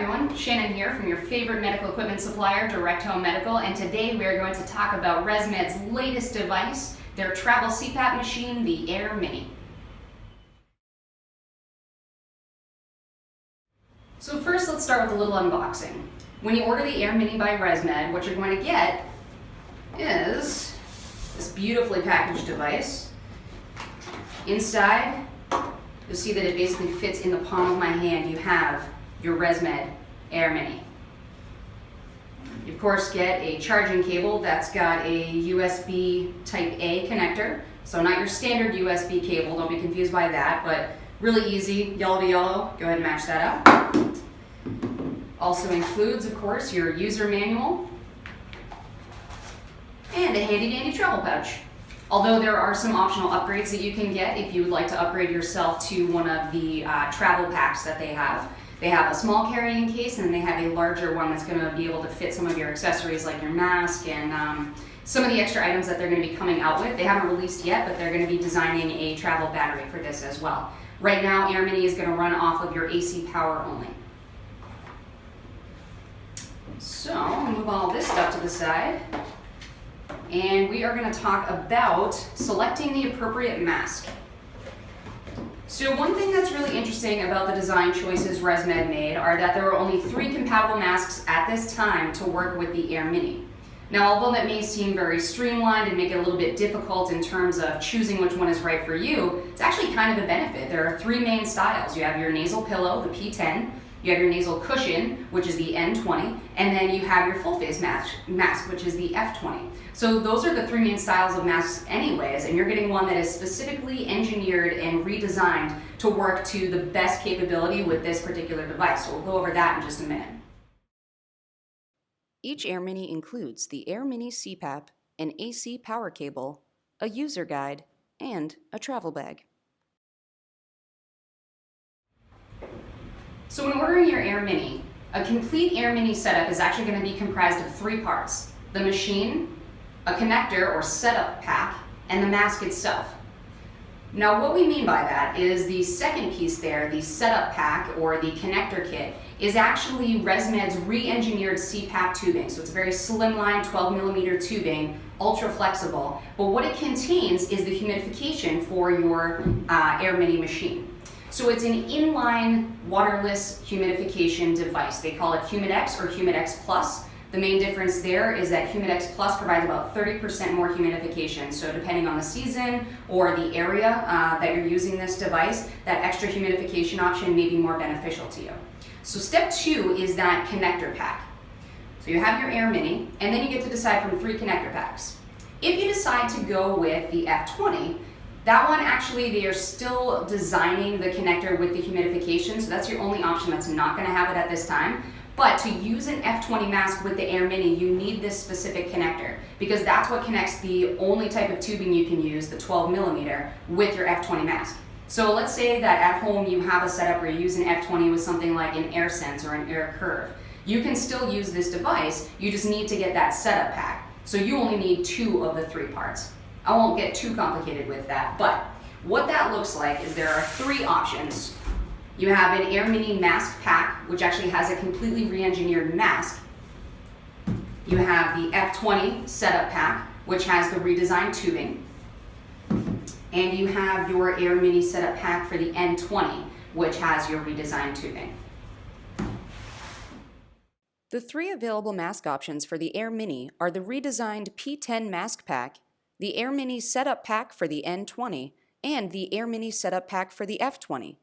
everyone, Shannon here from your favorite medical equipment supplier, DirectHomeMedical, and today we are going to talk about ResMed's latest device, their travel CPAP machine, the AirMini. So first, let's start with a little unboxing. When you order the AirMini by ResMed, what you're going to get is this beautifully packaged device. Inside, you'll see that it basically fits in the palm of my hand. You have your ResMed AirMini. You of course get a charging cable that's got a USB Type A connector. So not your standard USB cable, don't be confused by that, but really easy, yellow to yellow. Go ahead and match that up. Also includes, of course, your user manual and a handy dandy travel pouch. Although there are some optional upgrades that you can get if you would like to upgrade yourself to one of the travel packs that they have. They have a small carrying case and they have a larger one that's going to be able to fit some of your accessories like your mask and some of the extra items that they're going to be coming out with. They haven't released yet, but they're going to be designing a travel battery for this as well. Right now, AirMini is going to run off of your AC power only. So, I'll move all this stuff to the side. And we are going to talk about selecting the appropriate mask. So one thing that's really interesting about the design choices ResMed made are that there are only 3 compatible masks at this time to work with the AirMini. Now, although that may seem very streamlined and make it a little bit difficult in terms of choosing which one is right for you, it's actually kind of a benefit. There are 3 main styles. You have your nasal pillow, the P10, you have your nasal cushion, which is the N20, and then you have your full face mask, which is the F20. So those are the 3 main styles of masks anyways, and you're getting one that is specifically engineered and redesigned to work to the best capability with this particular device. So we'll go over that in just a minute. Each AirMini includes the AirMini CPAP, an AC power cable, a user guide, and a travel bag. So when ordering your AirMini, a complete AirMini setup is actually going to be comprised of 3 parts: the machine, a connector or setup pack, and the mask itself. Now what we mean by that is the second piece there, the setup pack or the connector kit, is actually ResMed's re-engineered CPAP tubing. So it's a very slimline 12mm tubing, ultra flexible, but what it contains is the humidification for your AirMini machine. So it's an inline waterless humidification device. They call it Humidex or Humidex Plus. The main difference there is that Humidex Plus provides about 30% more humidification. So depending on the season or the area that you're using this device, that extra humidification option may be more beneficial to you. So step 2 is that connector pack. So you have your AirMini, and then you get to decide from 3 connector packs. If you decide to go with the F20, that one actually, they are still designing the connector with the humidification, so that's your only option that's not going to have it at this time. But to use an F20 mask with the AirMini, you need this specific connector because that's what connects the only type of tubing you can use, the 12mm, with your F20 mask. So let's say that at home you have a setup where you use an F20 with something like an AirSense or an AirCurve. You can still use this device, you just need to get that setup pack. So you only need 2 of the 3 parts. I won't get too complicated with that, but what that looks like is there are 3 options. You have an AirMini mask pack, which actually has a completely re-engineered mask. You have the F20 setup pack, which has the redesigned tubing. And you have your AirMini setup pack for the N20, which has your redesigned tubing. The 3 available mask options for the AirMini are the redesigned P10 mask pack, the AirMini setup pack for the N20, and the AirMini setup pack for the F20.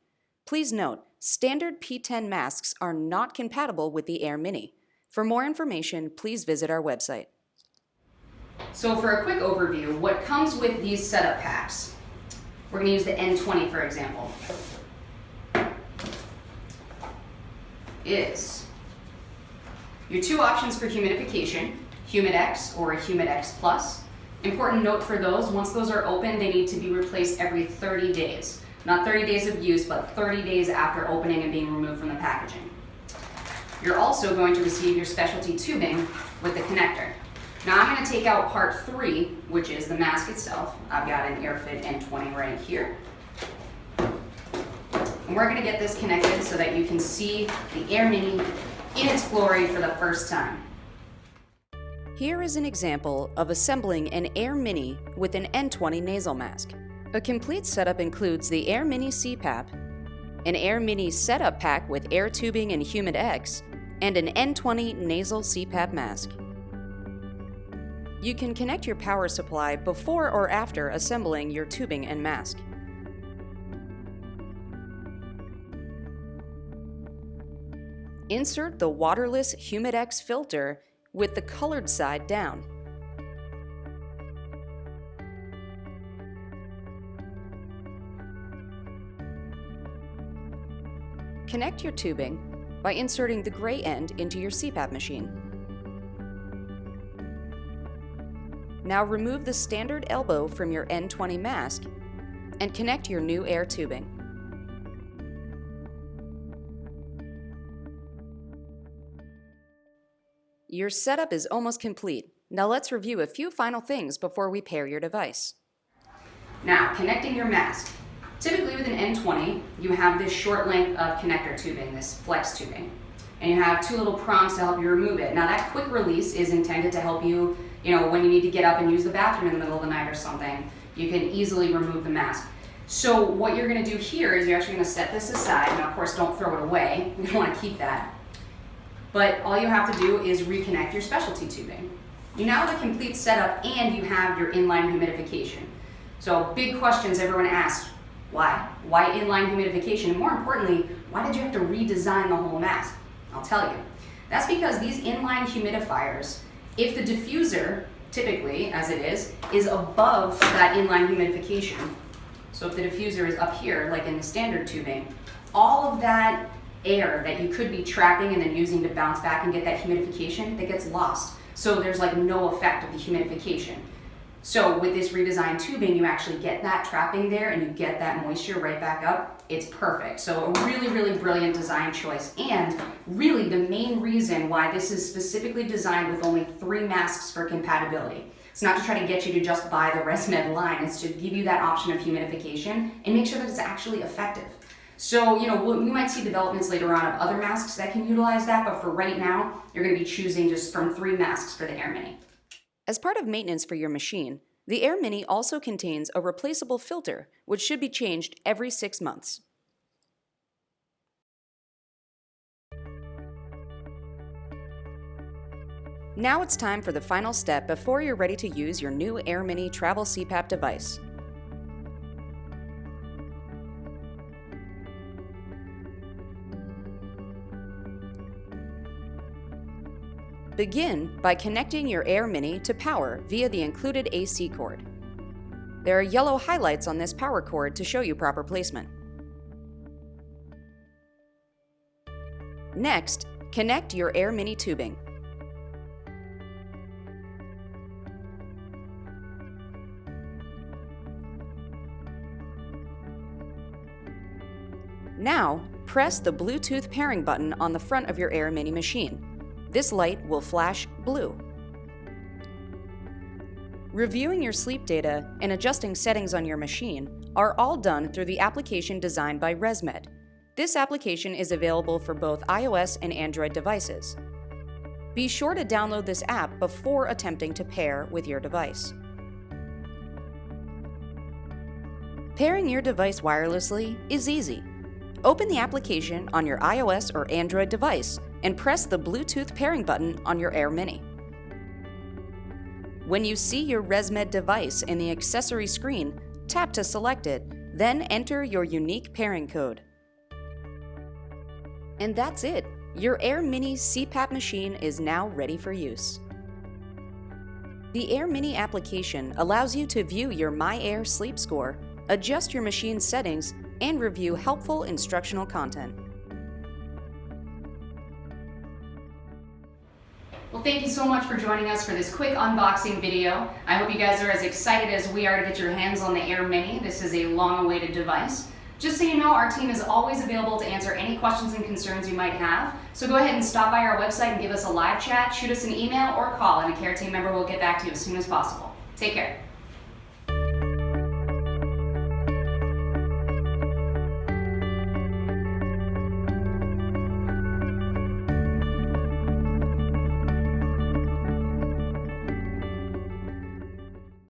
Please note, standard P10 masks are not compatible with the AirMini. For more information, please visit our website. So for a quick overview, what comes with these setup packs? We're going to use the N20 for example. Is your 2 options for humidification, Humidex or Humidex Plus. Important note for those, once those are open, they need to be replaced every 30 days. Not 30 days of use, but 30 days after opening and being removed from the packaging. You're also going to receive your specialty tubing with the connector. Now I'm going to take out part 3, which is the mask itself. I've got an AirFit N20 right here. And we're gonna get this connected so that you can see the AirMini in its glory for the first time. Here is an example of assembling an AirMini with an N20 nasal mask. A complete setup includes the AirMini CPAP, an AirMini setup pack with air tubing and humid X, and an N20 nasal CPAP mask. You can connect your power supply before or after assembling your tubing and mask. Insert the waterless humid X filter with the colored side down. Connect your tubing by inserting the gray end into your CPAP machine. Now remove the standard elbow from your N20 mask and connect your new air tubing. Your setup is almost complete. Now let's review a few final things before we pair your device. Now, connecting your mask. Typically with an N20, you have this short length of connector tubing, this flex tubing, and you have two little prongs to help you remove it. Now that quick release is intended to help you, when you need to get up and use the bathroom in the middle of the night or something, you can easily remove the mask. So what you're gonna do here is you're actually gonna set this aside. Now of course don't throw it away, you don't wanna keep that. But all you have to do is reconnect your specialty tubing. You now have a complete setup and you have your inline humidification. So big questions everyone asks, why? Why inline humidification? And more importantly, why did you have to redesign the whole mask? I'll tell you. That's because these inline humidifiers, if the diffuser, typically, as it is above that inline humidification, so if the diffuser is up here, like in the standard tubing, all of that air that you could be trapping and then using to bounce back and get that humidification, that gets lost. So there's like no effect of the humidification. So with this redesigned tubing, you actually get that trapping there and you get that moisture right back up. It's perfect. So a really, really brilliant design choice. And really the main reason why this is specifically designed with only 3 masks for compatibility. It's not to try to get you to just buy the ResMed line. It's to give you that option of humidification and make sure that it's actually effective. So, we might see developments later on of other masks that can utilize that, but for right now, you're going to be choosing just from 3 masks for the AirMini. As part of maintenance for your machine, the AirMini also contains a replaceable filter, which should be changed every 6 months. Now it's time for the final step before you're ready to use your new AirMini travel CPAP device. Begin by connecting your AirMini to power via the included AC cord. There are yellow highlights on this power cord to show you proper placement. Next, connect your AirMini tubing. Now, press the Bluetooth pairing button on the front of your AirMini machine. This light will flash blue. Reviewing your sleep data and adjusting settings on your machine are all done through the application designed by ResMed. This application is available for both iOS and Android devices. Be sure to download this app before attempting to pair with your device. Pairing your device wirelessly is easy. Open the application on your iOS or Android device and press the Bluetooth pairing button on your AirMini. When you see your ResMed device in the accessory screen, tap to select it, then enter your unique pairing code. And that's it! Your AirMini CPAP machine is now ready for use. The AirMini application allows you to view your myAir sleep score, adjust your machine settings, and review helpful instructional content. Well, thank you so much for joining us for this quick unboxing video. I hope you guys are as excited as we are to get your hands on the AirMini. This is a long-awaited device. Just so you know, our team is always available to answer any questions and concerns you might have. So go ahead and stop by our website and give us a live chat, shoot us an email or call, and a care team member will get back to you as soon as possible. Take care.